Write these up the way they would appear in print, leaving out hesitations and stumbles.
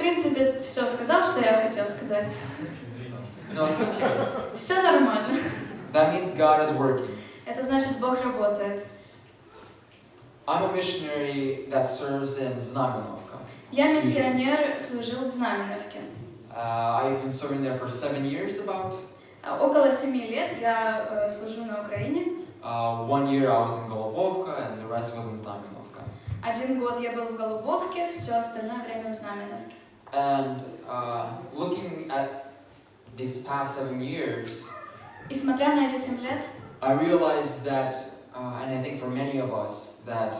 принципе, все сказал, что я хотел сказать. No, it's okay. Все нормально. That means God is working. Это значит, Бог работает. I'm a missionary that serves in Znamenovka. Я миссионер, служил в Знаменовке. I've been serving there for 7 years about. Около 7 лет я служу на Украине. 1 year I was in Golubovka and the rest was in Znamenovka. 1 год я был в Голубовке, все остальное время в Знаменовке. And looking at these past 7 years, И смотря на эти 7 лет, I realized that, and I think for many of us, that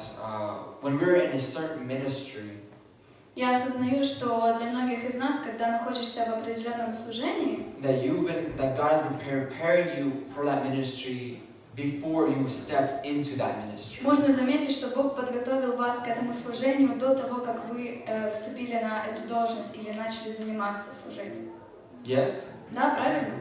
when we're in a certain ministry, я осознаю, что для многих из нас, когда находишься в определенном служении, that God has been preparing you for that ministry before you step into that ministry. можно заметить, что Бог подготовил вас к этому служению до того, как вы вступили на эту должность или начали заниматься служением. Yes? Да, правильно?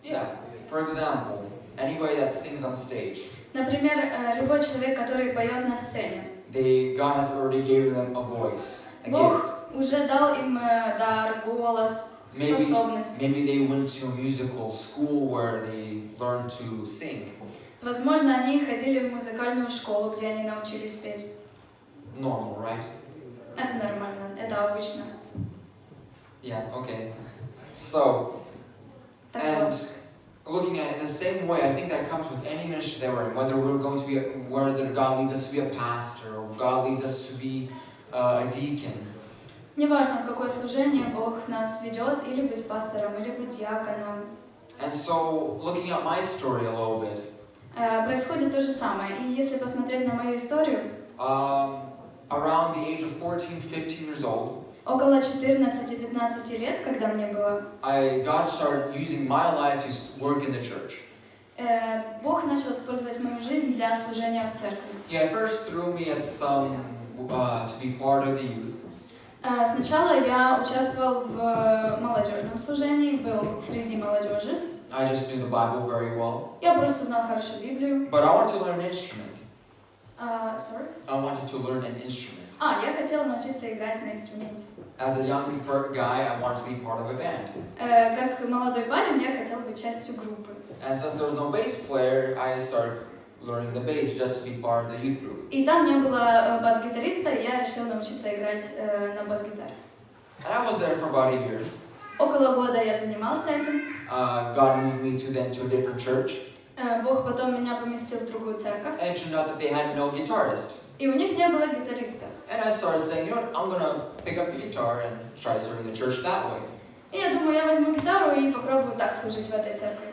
Yeah. For example, anybody that sings on stage, Например, любой человек, который поет на сцене. God has already given them a voice. Бог уже дал им дар, голос, способность. Maybe they went to a musical school where they learned to sing. Возможно, они ходили в музыкальную школу, где они научились петь. Normal, right? Это нормально, это обычно. Yeah, okay. So, and looking at it in the same way, I think that comes with any ministry that we're in, whether we're going to be, whether God leads us to be a pastor, or God leads us to be a deacon. Неважно, в какое служение Бог нас ведет, или быть пастором, или быть диаконом. And so, looking at my story a little bit, происходит то же самое. И если посмотреть на мою историю, around the age of 14-15 years old, около 14-15 лет, когда мне было, God started using my life to work in the church. Бог начал использовать мою жизнь для служения в церкви. He at first threw me at some to be part of the youth. Сначала я участвовал в молодежном служении, был среди молодежи. I just knew the Bible very well. Я просто знал хорошо Библию. But I wanted to learn an instrument. Sorry? I wanted to learn an instrument. Я хотела научиться играть на инструменте. As a young guy, I wanted to be part of a band. Как молодой парень, я хотел быть частью группы. And since there was no bass player, I started learning the bass just to be part of the youth group. И там не было бас-гитариста, и я решила научиться играть на бас-гитаре. And I was there for about a year. Около года я занимался этим. God moved me to a different church. Бог потом меня поместил в другую церковь. And it turned out that they had no guitarist. И у них не было гитариста. And I started saying, you know what, I'm gonna pick up the guitar and try serving the church that way. И я думаю, я возьму гитару и попробую так служить в этой церкви.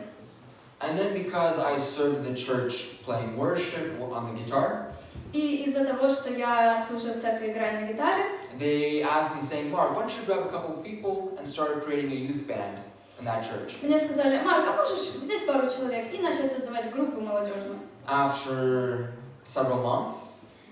And then because I served in the church playing worship on the guitar, И из-за того, что я служил в церкви, играя на гитаре, they asked me, saying, Mark, why don't you grab a couple of people and start creating a youth band in that church? мне сказали: Марк, а можешь взять пару человек и начать создавать группу молодежную? After several months,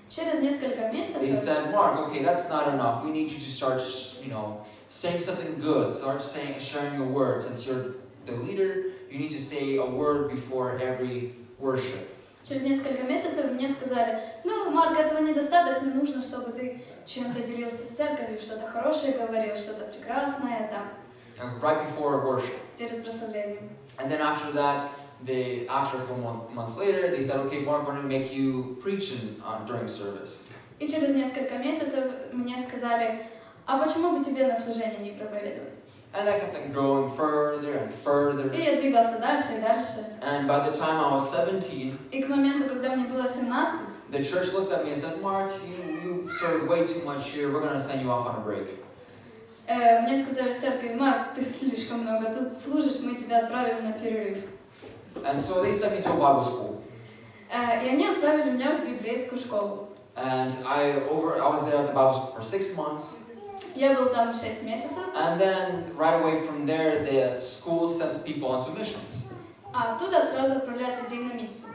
Через несколько they месяцев said, Mark, okay, that's not enough. We need you to start, saying something good. Start sharing a word. Since you're the leader, you need to say a word before every worship. Через несколько месяцев мне сказали: Марк, этого недостаточно, нужно, чтобы ты чем-то делился с церковью, что-то хорошее говорил, что-то прекрасное там. Right before worship. Перед прославлением. And then after that, after a couple months later, they said, okay, Mark, we're going to make you preach during service. И через несколько месяцев мне сказали: а почему бы тебе на служении не проповедовать? And I kept on growing further and further. И я двигался дальше и дальше. And by the time I was 17, И к моменту, когда мне было 17, the church looked at me and said, Mark, you served way too much here. We're going to send you off on a break. мне сказали в церкви: Марк, ты слишком много тут служишь, мы тебя отправим на перерыв. And so they sent me to a Bible school. И они отправили меня в библейскую школу. And I was there at the Bible school for 6 months. Я был там 6 месяцев. And then right away from there, the school sends people onto missions. А оттуда сразу отправляют людей на миссию.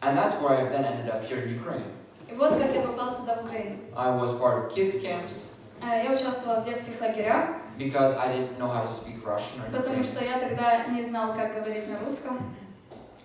And that's where I then ended up here in Ukraine. И вот как я попал сюда, в Украину. I was part of kids camps. Я участвовала в детских лагерях. Because I didn't know how to speak Russian or Потому anything. что я тогда не знал, как говорить на русском.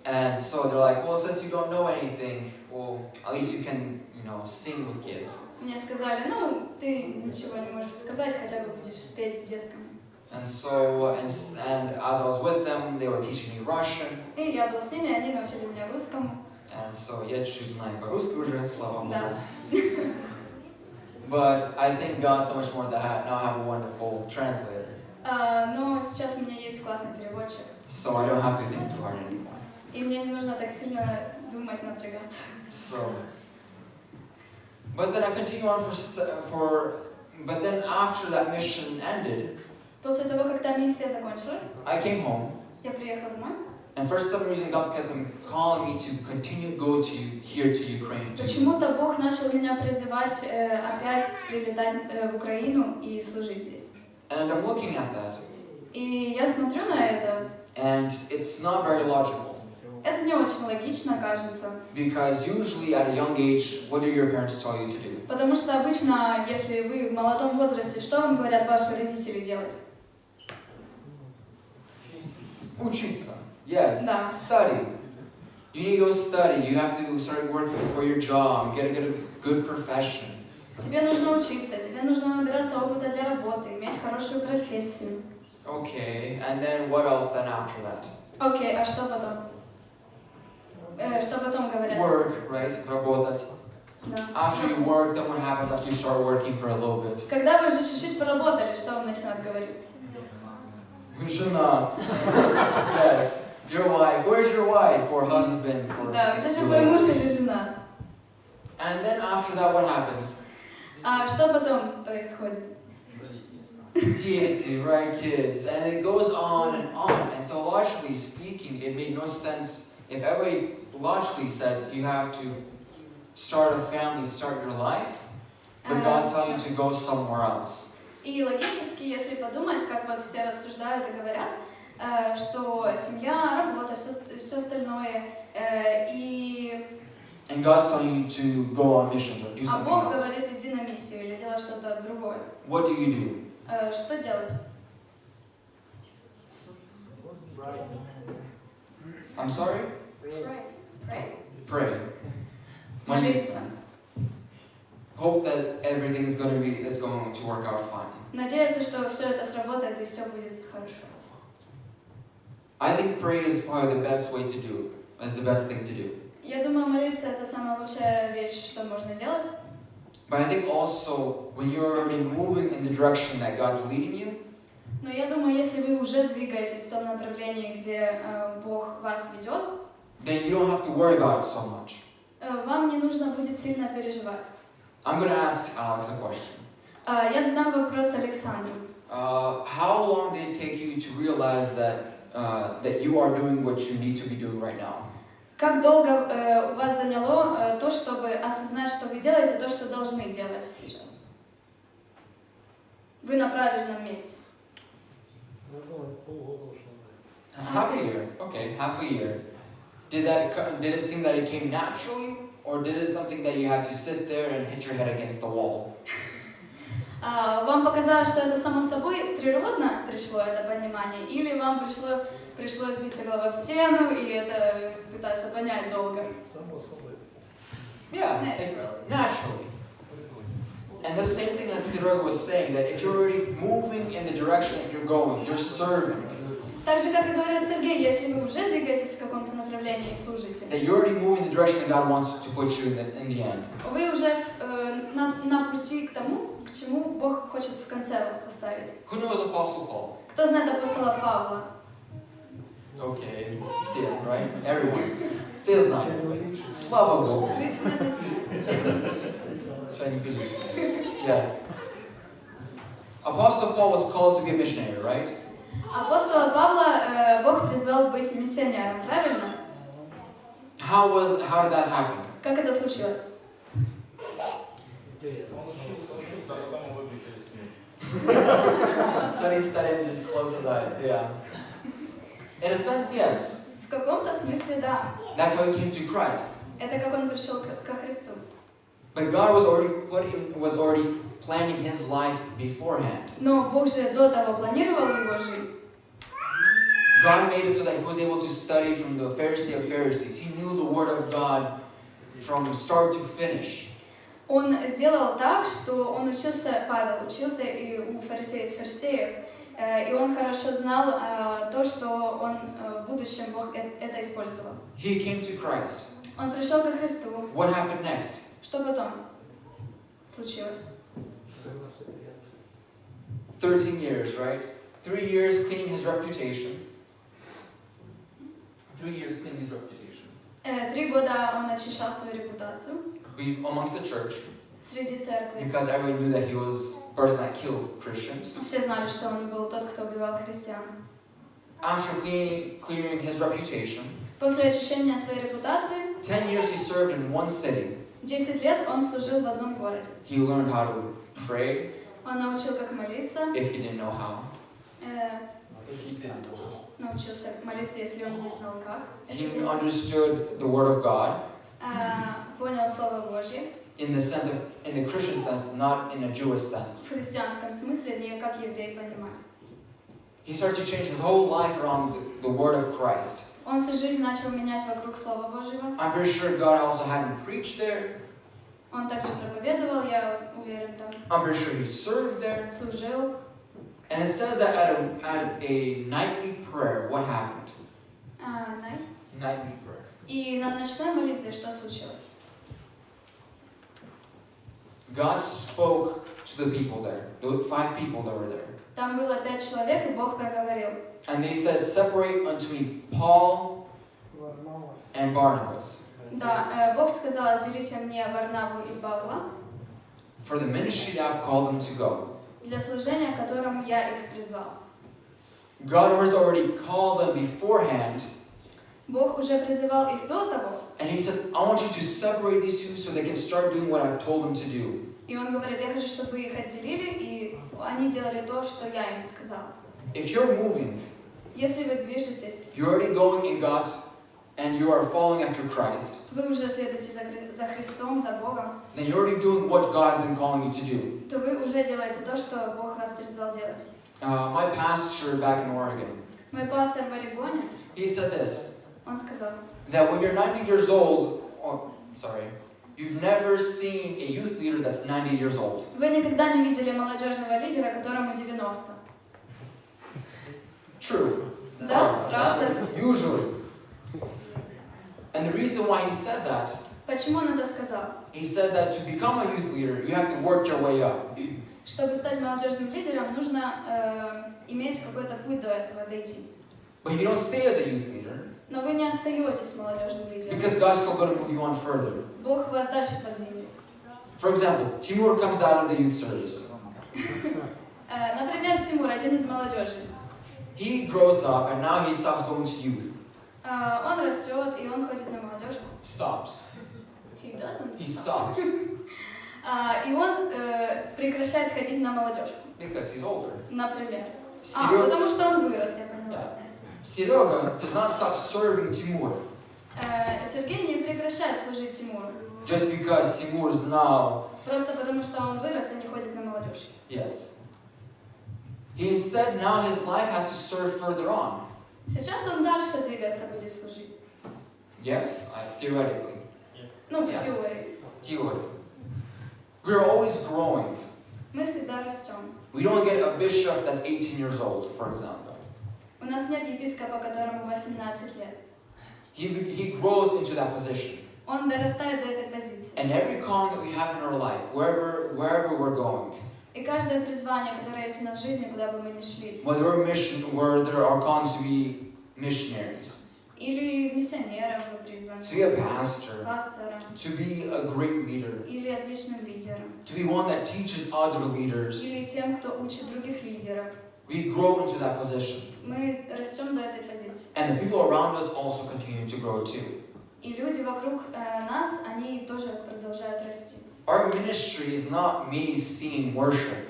And so they're like, well, since you don't know anything, well, at least you can, sing with kids. Мне сказали, ну, ты ничего не можешь сказать, хотя бы будешь петь с детками. And so, and as I was with them, they were teaching me Russian. И я была с ними, они научили меня русскому. And so, я чуть-чуть знаю по-русски уже, слава Богу. Да. But I thank God so much more that now I have a wonderful translator. Но сейчас у меня есть классный переводчик. So I don't have to think too hard anymore. И мне не нужно так сильно думать, напрягаться. So, but then I continue on but then after that mission ended, После того, как та миссия закончилась, I came home. я приехала домой. And for some reason, God kept calling me to continue go to here to Ukraine. Почему-то Бог начал меня призывать опять прилетать в Украину и служить здесь. And I'm looking at that. И я смотрю на это. And it's not very logical. Это не очень логично, кажется. Because usually at a young age, what do your parents tell you to do? Потому что обычно, если вы в молодом возрасте, что вам говорят ваши родители делать? Учиться. Yes. Да. Study. You need to go study. You have to start working for your job. You gotta get a good profession. Тебе нужно учиться, тебе нужно набираться опыта для работы, иметь хорошую профессию. Okay. And then what else then after that? Окей, а что потом? Что потом говорят? Work, right? Работать. Да. After you work, then what happens after you start working for a little bit? Когда вы уже чуть-чуть поработали, что вам начинают говорить? Жена. Yes. Your wife. Where's your wife or husband? Or Да, где же твой муж или жена? And then after that, what happens? А что потом происходит? Deity, right, kids. And it goes on and on. And so logically speaking, it made no sense if everybody logically says you have to start a family, start your life, but God's telling you to go somewhere else. И логически, если подумать, как вот все рассуждают и говорят, что семья, работа, все остальное, и... And God's telling you to go on missions or do А something Бог else. говорит, иди на миссию или делай что-то другое. What do you do? Что делать? I'm sorry? Pray. Pray. Молиться. Hope that everything is going to work out fine. Надеяться, что все это сработает и все будет хорошо. I think pray is probably the best way to do it. It's the best thing to do. Я думаю, молиться это самая лучшая вещь, что можно делать. But I think also when you're already moving in the direction that God's leading you, Но я думаю, если вы уже двигаетесь в том направлении, где Бог вас ведет, then you don't have to worry about it so much. Вам не нужно будет сильно переживать. I'm going to ask Alex a question. Я задам вопрос Александру. How long did it take you to realize that you are doing what you need to be doing right now? Как долго у вас заняло то, чтобы осознать, что вы делаете то, что должны делать сейчас? Вы на правильном месте. Half a year. Okay, half a year. Did it seem that it came naturally, or did it something that you had to sit there and hit your head against the wall? Вам показалось, что это само собой природно пришло это понимание, или вам пришлось биться головой в стену и это пытаться понять долго? Yeah, naturally. And the same thing as Sirog was saying, that if you're already moving in the direction that you're going, you're serving. Так же, как и говорил Сергей, если вы уже двигаетесь в каком-то направлении и служите, That you're already moving in the direction that God wants to put you in the end. вы уже на пути к тому, к чему Бог хочет в конце вас поставить. Who knows Apostle Paul? Кто знает апостола Павла? Okay, see it, right? Everyone. Все знают. Слава Богу. Yes. Apostle Paul was called to be a missionary, right? Апостола Павла Бог призвал быть миссионером, правильно? How did that happen? Как это случилось? Study, and just close his eyes, yeah. In a sense, yes. В каком-то смысле, да. That's how he came to Christ. Это как он пришел ко Христу. But God was already planning his life beforehand. Но Бог же до того планировал его жизнь. God made it so that he was able to study from the Pharisee of Pharisees. He knew the Word of God from start to finish. Он сделал так, что он учился, Павел учился и у фарисеев, и он хорошо знал то, что он в будущем Бог это использовал. He came to Christ. Он пришел ко Христу. What happened next? Что потом случилось? 13 years, right? 3 years cleaning his reputation. 3 years cleaning his reputation. 3 года он очищал свою репутацию Amongst the church, среди церкви. because everyone knew that he was the person that killed Christians. Все знали, что он был тот, кто убивал христиан. After clearing his reputation, После очищения своей репутации 10 years he served in one city. 10 лет он служил в одном городе. He learned how to pray Он научил, как молиться. if he didn't know how. Научился молиться, если он не знал, как. He understood the Word of God Понял Слово Божье. in the Christian sense, not in a Jewish sense. В христианском смысле, не как еврей понимает. He started to change his whole life around the Word of Christ. Он всю жизнь начал менять вокруг Слова Божьего. I'm pretty sure God also had him preach there. Он также проповедовал, я уверен, там. I'm pretty sure he served there. Служил. And it says that at a nightly prayer, what happened? Nightly prayer. И на ночной молитве что случилось? God spoke to the people there, the 5 people that were there. Там было 5 человек, и Бог проговорил. And they said, separate unto me Paul and Barnabas. Да, Бог сказал, отделите мне Варнаву и Павла For the ministry that I've called them to go. для служения, которому я их призвал. God has already called them beforehand. Бог уже призывал их до того. And he says, I want you to separate these two so they can start doing what I've told them to do. И он говорит, я хочу, чтобы вы их отделили, и они делали то, что я им сказал. If you're moving, Если вы движетесь, you're already going in God's, and you are following after Christ, вы уже следуете за Христом, за Богом, then you're already doing what God has been calling you to do. то вы уже делаете то, что Бог вас призвал делать. My pastor back in Oregon, Мой пастор в Орегоне, he said this, он сказал, that when you're 90 years old, you've never seen a youth leader that's 90 years old. вы никогда не видели молодежного лидера, которому 90. True. Да, правда? Usually. And the reason why he said that, Почему он это сказал? he said that to become a youth leader, you have to work your way up. Чтобы стать молодежным лидером, нужно иметь какой-то путь до этого, дойти. But you don't stay as a youth leader, Но вы не остаетесь молодежным лидером. because God's still going to move you on further. Бог вас дальше подвинет. For example, Timur comes out of the youth service. Например, Тимур, один из молодежи. He grows up and now he stops going to youth. Он растет, и он ходит на молодежку. Stops. He doesn't He stop. stops. И он прекращает ходить на молодежку. Because he's older. Например. Серега, Потому что он вырос, я поняла. yeah. Serega does not stop serving Timur Сергей не прекращает служить Тимуру. just because Timur is now, Просто потому что он вырос и не ходит на молодежь. yes. He instead now his life has to serve further on. Сейчас он дальше двигаться будет служить. Yes, theoretically. Ну, в Yeah. теории. Theory. We are always growing. Мы всегда растем. We don't get a bishop that's 18 years old, for example. У нас нет епископа, которому 18 лет. He grows into that position. Он дорастает до этой позиции. And every calling that we have in our life, wherever we're going, И каждое призвание, которое есть у нас в жизни, куда бы мы ни шли, whether there are callings to be missionaries, или миссионером мы призваны, to be a pastor, пастором, to be a great leader, или отличным лидером, to be one that teaches other leaders, или тем, кто учит других лидеров, we grow into that position. мы растем до этой позиции. And the people around us also continue to grow too. И люди вокруг нас, они тоже продолжают расти. Our ministry is not me singing worship,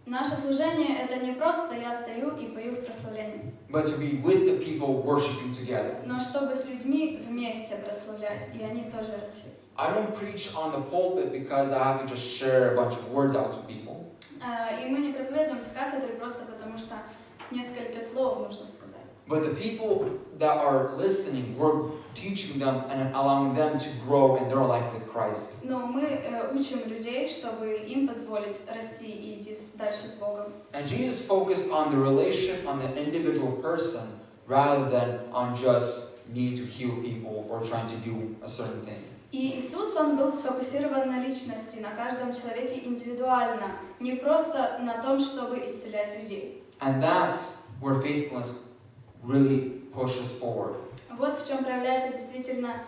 Наше служение — это не просто я стою и пою в прославлении, but to be with the people worshiping together. но чтобы с людьми вместе прославлять, и они тоже росли. I don't preach on the pulpit because I have to just share a bunch of words out to people. И мы не проповедуем с кафедры просто потому, что несколько слов нужно сказать. But the people that are listening, we're teaching them and allowing them to grow in their life with Christ. Но мы учим людей, чтобы им позволить расти и идти дальше с Богом. And Jesus focused on the relationship, on the individual person, rather than on just need to heal people or trying to do a certain thing. И Иисус, Он был сфокусирован на личности, на каждом человеке индивидуально, не просто на том, чтобы исцелять людей. And that's where faithfulness really pushes forward. Вот в чем проявляется действительно